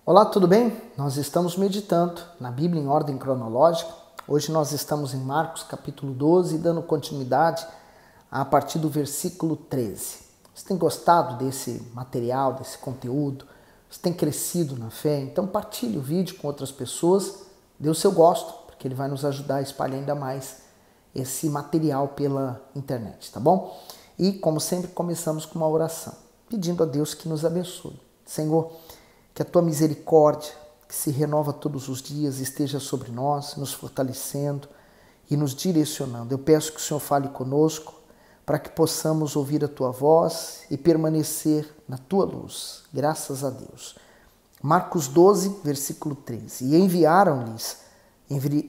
Olá, tudo bem? Nós estamos meditando na Bíblia em ordem cronológica. Hoje nós estamos em Marcos capítulo 12, dando continuidade a partir do versículo 13. Você tem gostado desse material, desse conteúdo? Você tem crescido na fé? Então partilhe o vídeo com outras pessoas, dê o seu gosto, porque ele vai nos ajudar a espalhar ainda mais esse material pela internet, tá bom? E como sempre começamos com uma oração, pedindo a Deus que nos abençoe. Senhor, que a tua misericórdia, que se renova todos os dias, esteja sobre nós, nos fortalecendo e nos direcionando. Eu peço que o Senhor fale conosco para que possamos ouvir a tua voz e permanecer na tua luz. Graças a Deus. Marcos 12, versículo 13. E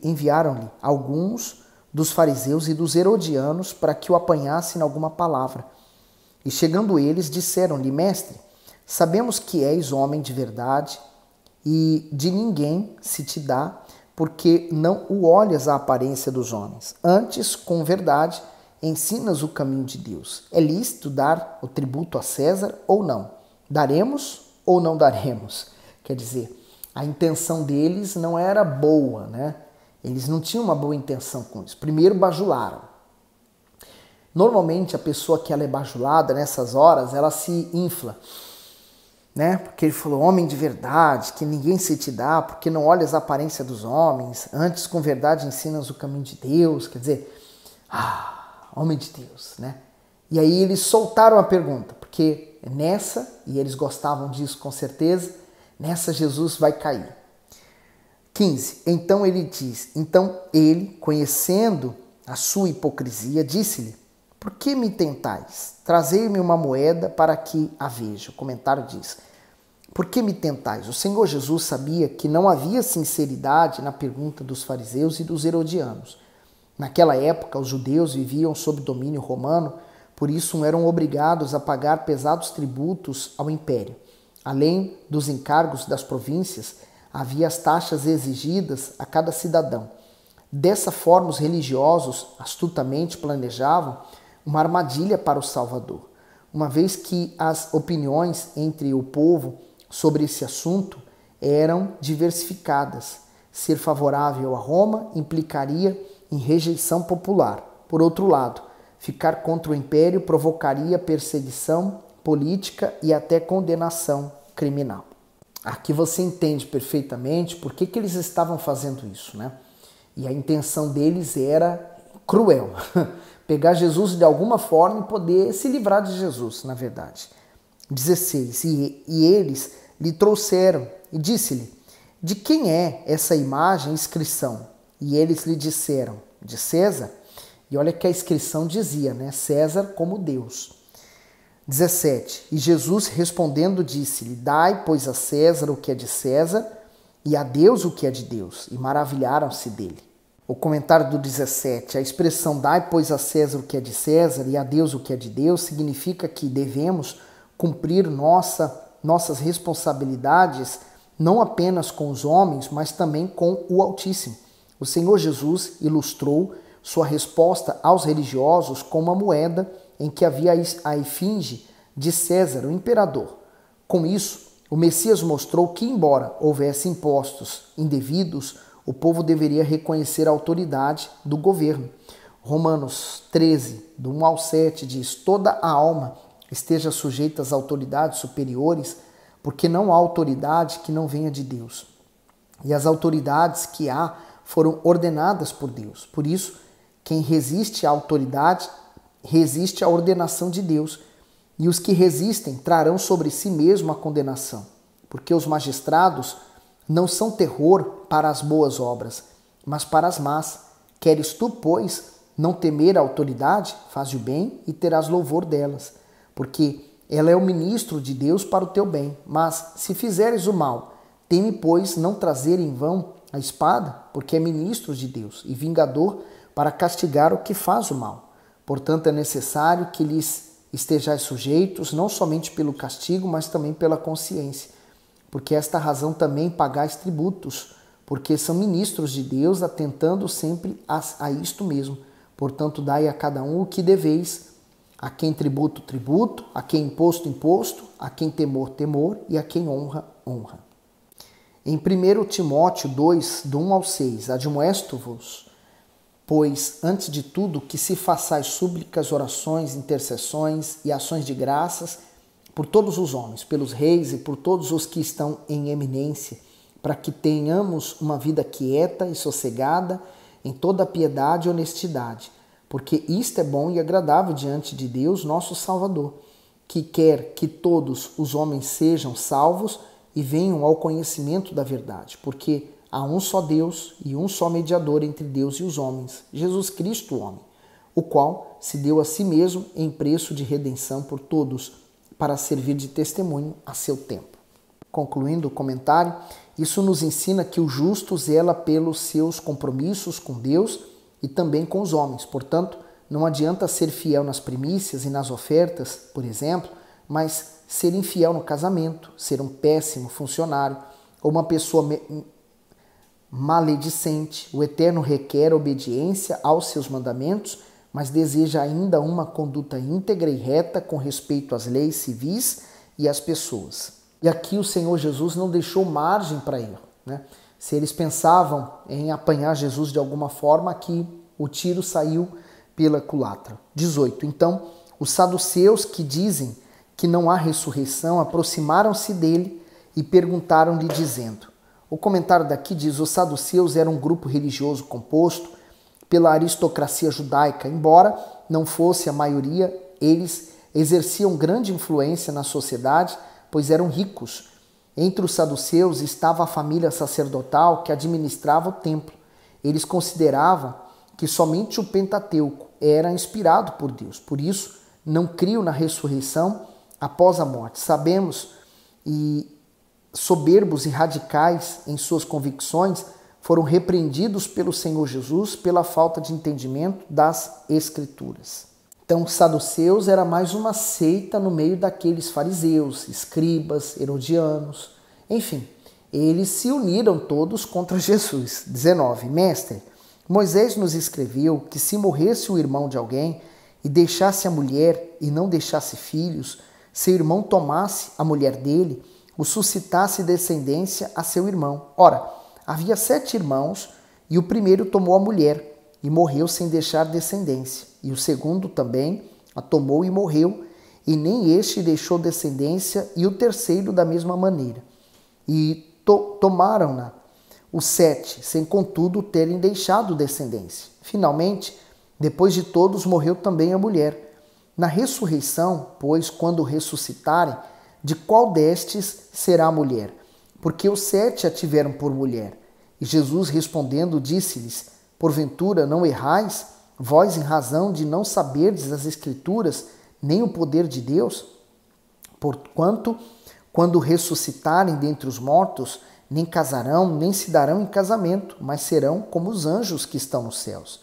enviaram-lhe alguns dos fariseus e dos herodianos para que o apanhassem em alguma palavra. E chegando eles, disseram-lhe: Mestre, sabemos que és homem de verdade e de ninguém se te dá, porque não o olhas a aparência dos homens. Antes, com verdade, ensinas o caminho de Deus. É lícito dar o tributo a César ou não? Daremos ou não daremos? Quer dizer, a intenção deles não era boa, né? Eles não tinham uma boa intenção com isso. Primeiro bajularam. Normalmente a pessoa que ela é bajulada nessas horas, ela se infla, né? Porque ele falou, homem de verdade, que ninguém se te dá, porque não olhas a aparência dos homens, antes com verdade ensinas o caminho de Deus, quer dizer, homem de Deus, né? E aí eles soltaram a pergunta, porque nessa, e eles gostavam disso com certeza, nessa Jesus vai cair. 15, então ele, conhecendo a sua hipocrisia, disse-lhe: por que me tentais? Trazei-me uma moeda para que a veja. O comentário diz: por que me tentais? O Senhor Jesus sabia que não havia sinceridade na pergunta dos fariseus e dos herodianos. Naquela época, os judeus viviam sob domínio romano, por isso eram obrigados a pagar pesados tributos ao império. Além dos encargos das províncias, havia as taxas exigidas a cada cidadão. Dessa forma, os religiosos astutamente planejavam uma armadilha para o Salvador, uma vez que as opiniões entre o povo sobre esse assunto eram diversificadas. Ser favorável a Roma implicaria em rejeição popular. Por outro lado, ficar contra o império provocaria perseguição política e até condenação criminal. Aqui você entende perfeitamente por que eles estavam fazendo isso, né? E a intenção deles era cruel. Pegar Jesus de alguma forma e poder se livrar de Jesus, na verdade. 16. E eles lhe trouxeram e disse-lhe: de quem é essa imagem e inscrição? E eles lhe disseram: de César. E olha que a inscrição dizia, né? César como Deus. 17. E Jesus respondendo disse-lhe: dai, pois, a César o que é de César e a Deus o que é de Deus. E maravilharam-se dele. O comentário do 17, a expressão dai, pois, a César o que é de César e a Deus o que é de Deus, significa que devemos cumprir nossas responsabilidades não apenas com os homens, mas também com o Altíssimo. O Senhor Jesus ilustrou sua resposta aos religiosos com uma moeda em que havia a efígie de César, o imperador. Com isso, o Messias mostrou que, embora houvesse impostos indevidos, o povo deveria reconhecer a autoridade do governo. Romanos 13, do 1 ao 7, diz: toda a alma esteja sujeita às autoridades superiores, porque não há autoridade que não venha de Deus. E as autoridades que há foram ordenadas por Deus. Por isso, quem resiste à autoridade resiste à ordenação de Deus, e os que resistem trarão sobre si mesmo a condenação, porque os magistrados não são terror para as boas obras, mas para as más. Queres tu, pois, não temer a autoridade? Faze o bem e terás louvor delas, porque ela é o ministro de Deus para o teu bem. Mas se fizeres o mal, teme, pois, não trazer em vão a espada, porque é ministro de Deus e vingador para castigar o que faz o mal. Portanto, é necessário que lhes estejais sujeitos, não somente pelo castigo, mas também pela consciência. Porque esta razão também pagais tributos, porque são ministros de Deus, atentando sempre a isto mesmo. Portanto, dai a cada um o que deveis, a quem tributo, tributo, a quem imposto, imposto, a quem temor, temor, e a quem honra, honra. Em 1 Timóteo 2, do 1 ao 6, admoesto-vos, pois, antes de tudo, que se façais súplicas, orações, intercessões e ações de graças por todos os homens, pelos reis e por todos os que estão em eminência, para que tenhamos uma vida quieta e sossegada em toda piedade e honestidade, porque isto é bom e agradável diante de Deus, nosso Salvador, que quer que todos os homens sejam salvos e venham ao conhecimento da verdade, porque há um só Deus e um só mediador entre Deus e os homens, Jesus Cristo, o homem, o qual se deu a si mesmo em preço de redenção por todos, para servir de testemunho a seu tempo. Concluindo o comentário, isso nos ensina que o justo zela pelos seus compromissos com Deus e também com os homens. Portanto, não adianta ser fiel nas primícias e nas ofertas, por exemplo, mas ser infiel no casamento, ser um péssimo funcionário ou uma pessoa maledicente. O Eterno requer obediência aos seus mandamentos, mas deseja ainda uma conduta íntegra e reta com respeito às leis civis e às pessoas. E aqui o Senhor Jesus não deixou margem para erro, né? Se eles pensavam em apanhar Jesus de alguma forma, aqui o tiro saiu pela culatra. 18. Então, os saduceus, que dizem que não há ressurreição, aproximaram-se dele e perguntaram-lhe dizendo. O comentário daqui diz: os saduceus eram um grupo religioso composto pela aristocracia judaica. Embora não fosse a maioria, eles exerciam grande influência na sociedade, pois eram ricos. Entre os saduceus estava a família sacerdotal que administrava o templo. Eles consideravam que somente o Pentateuco era inspirado por Deus. Por isso, não criam na ressurreição após a morte. Sabemos, e soberbos e radicais em suas convicções, foram repreendidos pelo Senhor Jesus pela falta de entendimento das Escrituras. Então, os saduceus era mais uma seita no meio daqueles fariseus, escribas, herodianos, enfim, eles se uniram todos contra Jesus. 19. Mestre, Moisés nos escreveu que se morresse o irmão de alguém e deixasse a mulher e não deixasse filhos, seu irmão tomasse a mulher dele, o suscitasse descendência a seu irmão. Ora, havia 7 irmãos e o primeiro tomou a mulher e morreu sem deixar descendência. E o segundo também a tomou e morreu, e nem este deixou descendência, e o terceiro da mesma maneira. E tomaram-na os 7, sem contudo terem deixado descendência. Finalmente, depois de todos, morreu também a mulher. Na ressurreição, pois, quando ressuscitarem, de qual destes será a mulher? Porque os 7 a tiveram por mulher. E Jesus respondendo disse-lhes: porventura não errais, vós em razão de não saberdes as Escrituras, nem o poder de Deus? Porquanto, quando ressuscitarem dentre os mortos, nem casarão, nem se darão em casamento, mas serão como os anjos que estão nos céus.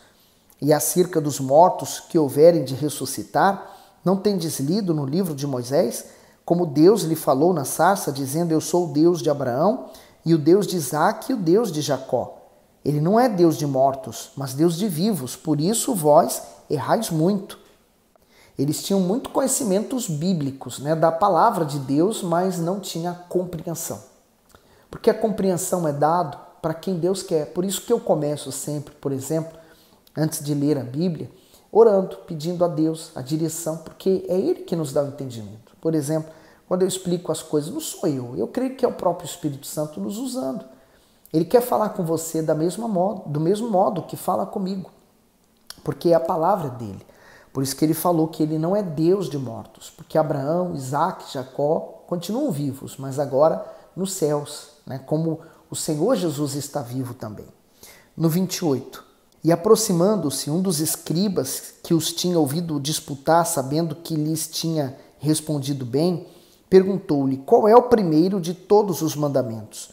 E acerca dos mortos que houverem de ressuscitar, não tendes lido no livro de Moisés, como Deus lhe falou na sarça, dizendo: eu sou o Deus de Abraão, e o Deus de Isaque, e o Deus de Jacó. Ele não é Deus de mortos, mas Deus de vivos, por isso vós errais muito. Eles tinham muito conhecimentos bíblicos, da palavra de Deus, mas não tinha compreensão. Porque a compreensão é dado para quem Deus quer. Por isso que eu começo sempre, por exemplo, antes de ler a Bíblia, orando, pedindo a Deus a direção, porque é Ele que nos dá o entendimento. Por exemplo, quando eu explico as coisas, não sou eu creio que é o próprio Espírito Santo nos usando. Ele quer falar com você do mesmo modo que fala comigo, porque é a palavra dele. Por isso que ele falou que ele não é Deus de mortos, porque Abraão, Isaque, Jacó continuam vivos, mas agora nos céus, como o Senhor Jesus está vivo também. No 28, e aproximando-se um dos escribas que os tinha ouvido disputar, sabendo que lhes tinha respondido bem, perguntou-lhe: qual é o primeiro de todos os mandamentos?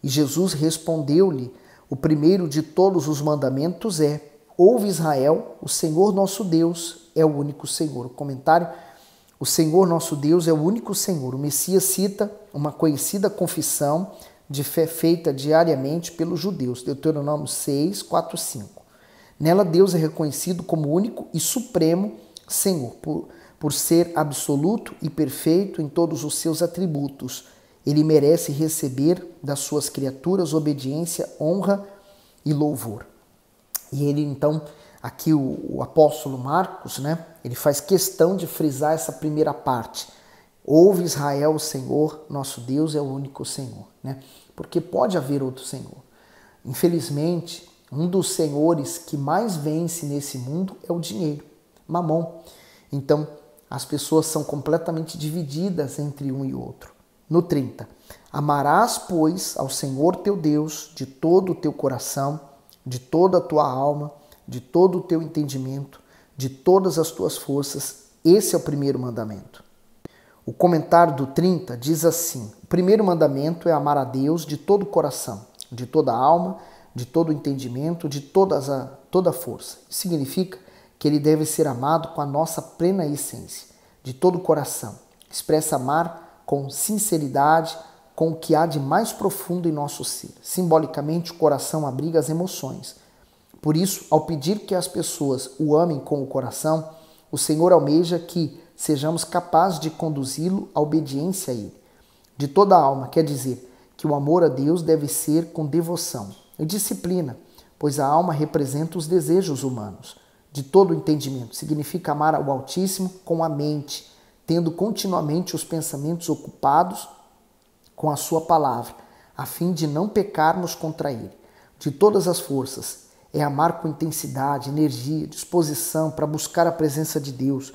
E Jesus respondeu-lhe: o primeiro de todos os mandamentos é: ouve Israel, o Senhor nosso Deus é o único Senhor. O comentário: o Senhor nosso Deus é o único Senhor. O Messias cita uma conhecida confissão de fé feita diariamente pelos judeus, Deuteronômio 6, 4, 5. Nela Deus é reconhecido como único e supremo Senhor, por ser absoluto e perfeito em todos os seus atributos, ele merece receber das suas criaturas obediência, honra e louvor. E ele então, aqui o apóstolo Marcos, né, ele faz questão de frisar essa primeira parte. Ouve Israel, o Senhor, nosso Deus é o único Senhor, né? Porque pode haver outro Senhor. Infelizmente, um dos senhores que mais vence nesse mundo é o dinheiro, Mamon. Então, as pessoas são completamente divididas entre um e outro. No 30, amarás, pois, ao Senhor teu Deus de todo o teu coração, de toda a tua alma, de todo o teu entendimento, de todas as tuas forças. Esse é o primeiro mandamento. O comentário do 30 diz assim: o primeiro mandamento é amar a Deus de todo o coração, de toda a alma, de todo o entendimento, de toda a força. Isso significa que ele deve ser amado com a nossa plena essência, de todo o coração. Expressa amar com sinceridade, com o que há de mais profundo em nosso ser. Simbolicamente, o coração abriga as emoções. Por isso, ao pedir que as pessoas o amem com o coração, o Senhor almeja que sejamos capazes de conduzi-lo à obediência a Ele. De toda a alma, quer dizer que o amor a Deus deve ser com devoção e disciplina, pois a alma representa os desejos humanos. De todo o entendimento, significa amar ao Altíssimo com a mente, tendo continuamente os pensamentos ocupados com a sua palavra, a fim de não pecarmos contra Ele. De todas as forças, é amar com intensidade, energia, disposição para buscar a presença de Deus.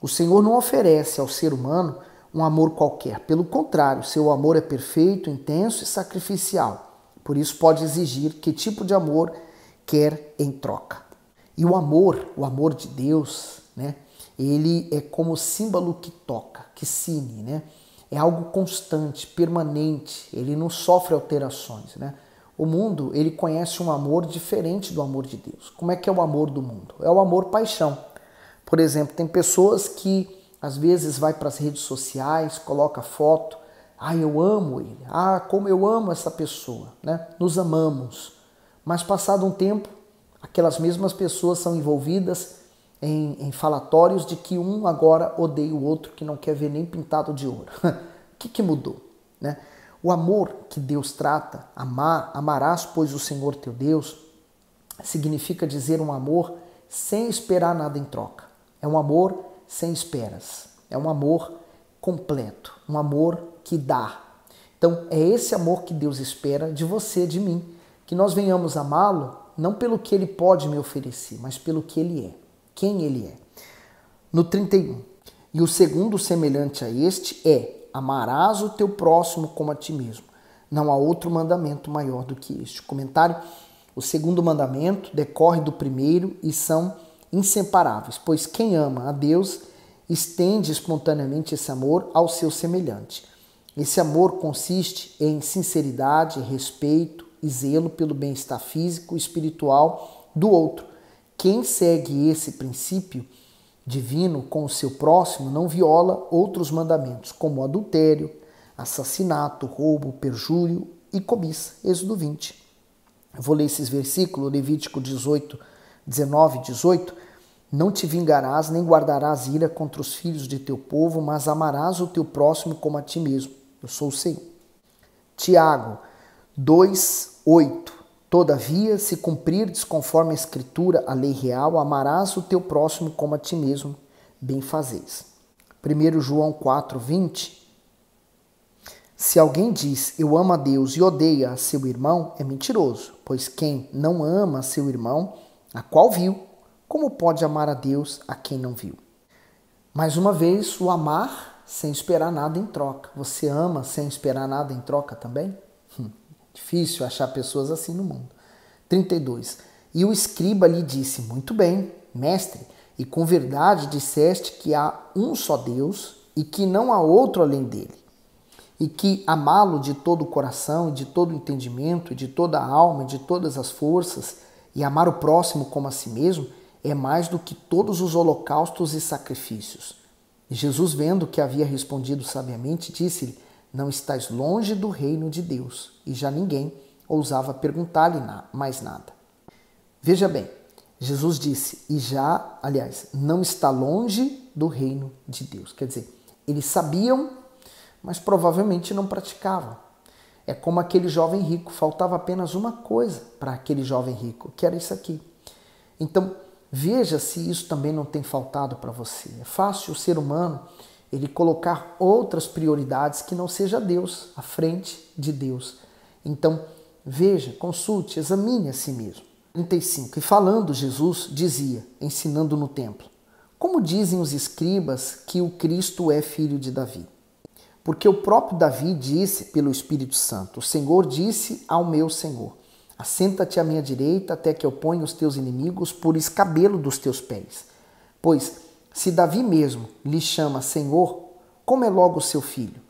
O Senhor não oferece ao ser humano um amor qualquer. Pelo contrário, seu amor é perfeito, intenso e sacrificial. Por isso pode exigir que tipo de amor quer em troca. E o amor de Deus, né, ele é como símbolo que toca, que cine, né? É algo constante, permanente, ele não sofre alterações, né? O mundo, ele conhece um amor diferente do amor de Deus. Como é que é o amor do mundo? É o amor paixão. Por exemplo, tem pessoas que às vezes vai para as redes sociais, coloca foto, eu amo ele, como eu amo essa pessoa, né? Nos amamos. Mas passado um tempo, aquelas mesmas pessoas são envolvidas em falatórios de que um agora odeia o outro, que não quer ver nem pintado de ouro. O que mudou, né? O amor que Deus trata, amarás, pois, o Senhor teu Deus, significa dizer um amor sem esperar nada em troca. É um amor sem esperas. É um amor completo, um amor que dá. Então, é esse amor que Deus espera de você, de mim, que nós venhamos amá-lo não pelo que ele pode me oferecer, mas pelo que ele é, quem ele é. No 31, e o segundo semelhante a este é: amarás o teu próximo como a ti mesmo. Não há outro mandamento maior do que este. Comentário: o segundo mandamento decorre do primeiro e são inseparáveis, pois quem ama a Deus estende espontaneamente esse amor ao seu semelhante. Esse amor consiste em sinceridade, respeito e zelo pelo bem-estar físico e espiritual do outro. Quem segue esse princípio divino com o seu próximo não viola outros mandamentos, como adultério, assassinato, roubo, perjúrio e cobiça. Êxodo 20. Eu vou ler esses versículos, Levítico 18, 19 e 18. Não te vingarás, nem guardarás ira contra os filhos de teu povo, mas amarás o teu próximo como a ti mesmo. Eu sou o Senhor. Tiago 2, 8. Todavia, se cumprirdes conforme a Escritura, a lei real, amarás o teu próximo como a ti mesmo, bem fazeis. 1 João 4, 20. Se alguém diz, eu amo a Deus e odeia a seu irmão, é mentiroso, pois quem não ama a seu irmão, a qual viu, como pode amar a Deus a quem não viu? Mais uma vez, o amar sem esperar nada em troca. Você ama sem esperar nada em troca também? Difícil achar pessoas assim no mundo. 32. E o escriba lhe disse, muito bem, mestre, e com verdade disseste que há um só Deus e que não há outro além dele, e que amá-lo de todo o coração, e de todo o entendimento, e de toda a alma, e de todas as forças, e amar o próximo como a si mesmo, é mais do que todos os holocaustos e sacrifícios. E Jesus, vendo que havia respondido sabiamente, disse-lhe, não estás longe do reino de Deus. E já ninguém ousava perguntar-lhe mais nada. Veja bem, Jesus disse, não está longe do reino de Deus. Quer dizer, eles sabiam, mas provavelmente não praticava. É como aquele jovem rico, faltava apenas uma coisa para aquele jovem rico, que era isso aqui. Então, veja se isso também não tem faltado para você. É fácil o ser humano ele colocar outras prioridades que não seja Deus à frente de Deus. Então, veja, consulte, examine a si mesmo. 35. E falando, Jesus dizia, ensinando no templo: como dizem os escribas que o Cristo é filho de Davi? Porque o próprio Davi disse pelo Espírito Santo: o Senhor disse ao meu Senhor: assenta-te à minha direita até que eu ponha os teus inimigos por escabelo dos teus pés. Pois, se Davi mesmo lhe chama Senhor, como é logo seu filho?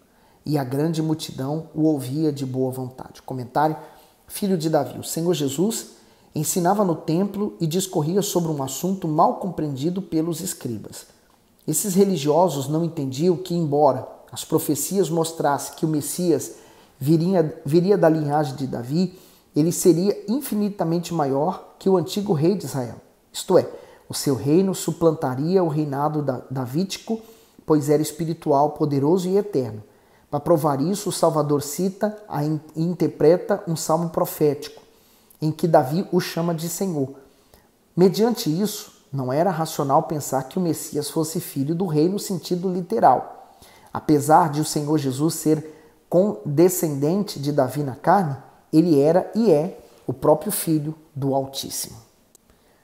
E a grande multidão o ouvia de boa vontade. Comentário: filho de Davi. O Senhor Jesus ensinava no templo e discorria sobre um assunto mal compreendido pelos escribas. Esses religiosos não entendiam que, embora as profecias mostrassem que o Messias viria da linhagem de Davi, ele seria infinitamente maior que o antigo rei de Israel. Isto é, o seu reino suplantaria o reinado davídico, pois era espiritual, poderoso e eterno. Para provar isso, o Salvador cita e interpreta um salmo profético, em que Davi o chama de Senhor. Mediante isso, não era racional pensar que o Messias fosse filho do rei no sentido literal. Apesar de o Senhor Jesus ser descendente de Davi na carne, ele era e é o próprio Filho do Altíssimo.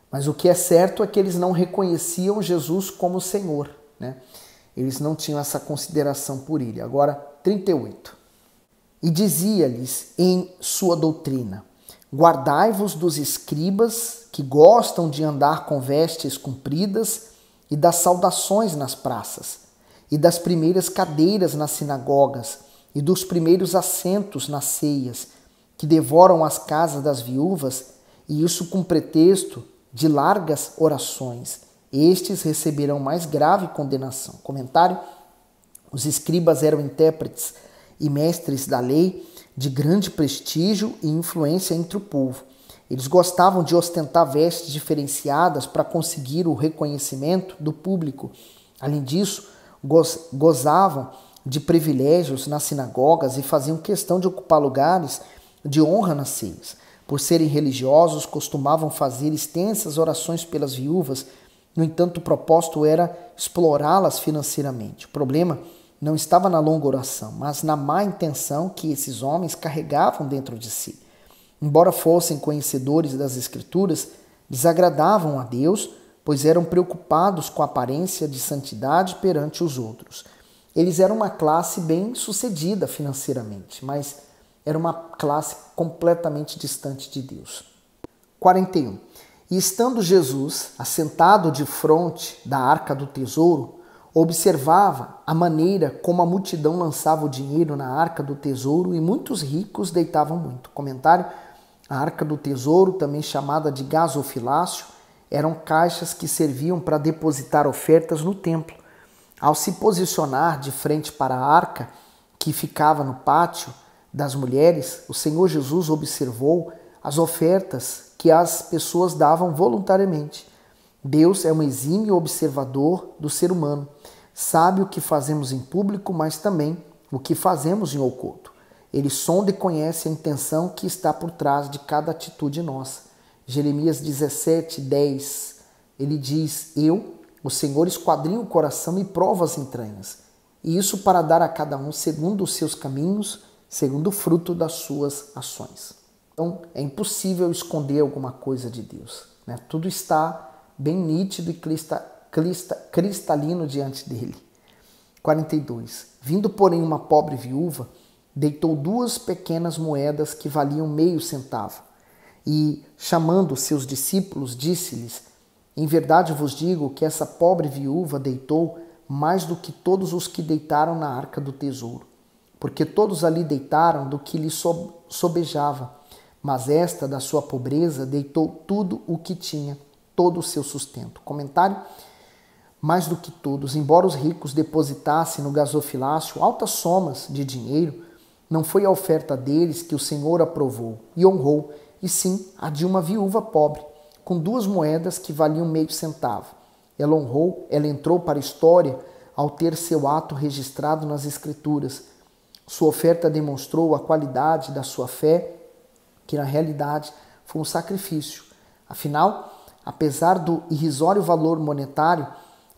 Mas o que é certo é que eles não reconheciam Jesus como Senhor, né? Eles não tinham essa consideração por ele. Agora, 38. E dizia-lhes em sua doutrina: guardai-vos dos escribas que gostam de andar com vestes compridas e das saudações nas praças, e das primeiras cadeiras nas sinagogas, e dos primeiros assentos nas ceias, que devoram as casas das viúvas, e isso com pretexto de largas orações. Estes receberão mais grave condenação. Comentário: os escribas eram intérpretes e mestres da lei de grande prestígio e influência entre o povo. Eles gostavam de ostentar vestes diferenciadas para conseguir o reconhecimento do público. Além disso, gozavam de privilégios nas sinagogas e faziam questão de ocupar lugares de honra nas ceias. Por serem religiosos, costumavam fazer extensas orações pelas viúvas. No entanto, o propósito era explorá-las financeiramente. O problema não estava na longa oração, mas na má intenção que esses homens carregavam dentro de si. Embora fossem conhecedores das Escrituras, desagradavam a Deus, pois eram preocupados com a aparência de santidade perante os outros. Eles eram uma classe bem sucedida financeiramente, mas era uma classe completamente distante de Deus. 41. E estando Jesus assentado defronte da arca do tesouro, observava a maneira como a multidão lançava o dinheiro na arca do tesouro e muitos ricos deitavam muito. Comentário: a arca do tesouro, também chamada de gasofilácio, eram caixas que serviam para depositar ofertas no templo. Ao se posicionar de frente para a arca, que ficava no pátio das mulheres, o Senhor Jesus observou as ofertas que as pessoas davam voluntariamente. Deus é um exímio observador do ser humano. Sabe o que fazemos em público, mas também o que fazemos em oculto. Ele sonda e conhece a intenção que está por trás de cada atitude nossa. Jeremias 17:10, ele diz: eu, o Senhor, esquadrinho o coração e provo as entranhas, e isso para dar a cada um segundo os seus caminhos, segundo o fruto das suas ações. Então, é impossível esconder alguma coisa de Deus, né? Tudo está bem nítido e cristalino diante dele. 42. Vindo, porém, uma pobre viúva, deitou 2 pequenas moedas que valiam meio centavo. E, chamando seus discípulos, disse-lhes: em verdade vos digo que essa pobre viúva deitou mais do que todos os que deitaram na arca do tesouro. Porque todos ali deitaram do que lhe sobejava, mas esta, da sua pobreza, deitou tudo o que tinha, todo o seu sustento. Comentário: mais do que todos, embora os ricos depositassem no gasofilácio altas somas de dinheiro, não foi a oferta deles que o Senhor aprovou e honrou, e sim a de uma viúva pobre, com 2 moedas que valiam meio centavo. Ela entrou para a história ao ter seu ato registrado nas Escrituras. Sua oferta demonstrou a qualidade da sua fé, que na realidade foi um sacrifício. Afinal, apesar do irrisório valor monetário,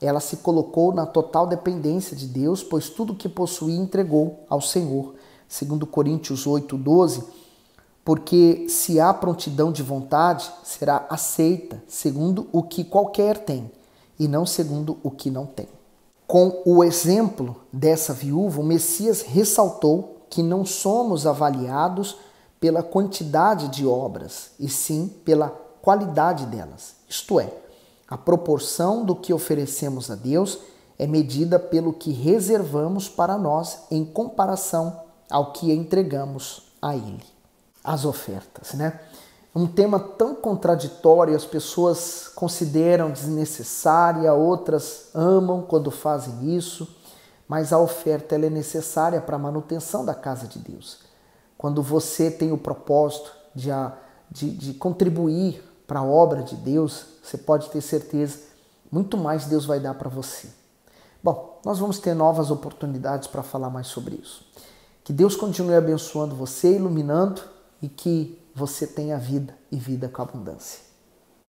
ela se colocou na total dependência de Deus, pois tudo que possuía entregou ao Senhor. Segundo Coríntios 8:12, porque se há prontidão de vontade, será aceita segundo o que qualquer tem, e não segundo o que não tem. Com o exemplo dessa viúva, o Messias ressaltou que não somos avaliados pela quantidade de obras, e sim pela qualidade delas. Isto é, a proporção do que oferecemos a Deus é medida pelo que reservamos para nós em comparação ao que entregamos a Ele. As ofertas, né? Um tema tão contraditório, as pessoas consideram desnecessária, outras amam quando fazem isso, mas a oferta ela é necessária para a manutenção da casa de Deus. Quando você tem o propósito de contribuir para a obra de Deus, você pode ter certeza, muito mais Deus vai dar para você. Bom, nós vamos ter novas oportunidades para falar mais sobre isso. Que Deus continue abençoando você, iluminando e que você tenha vida e vida com abundância.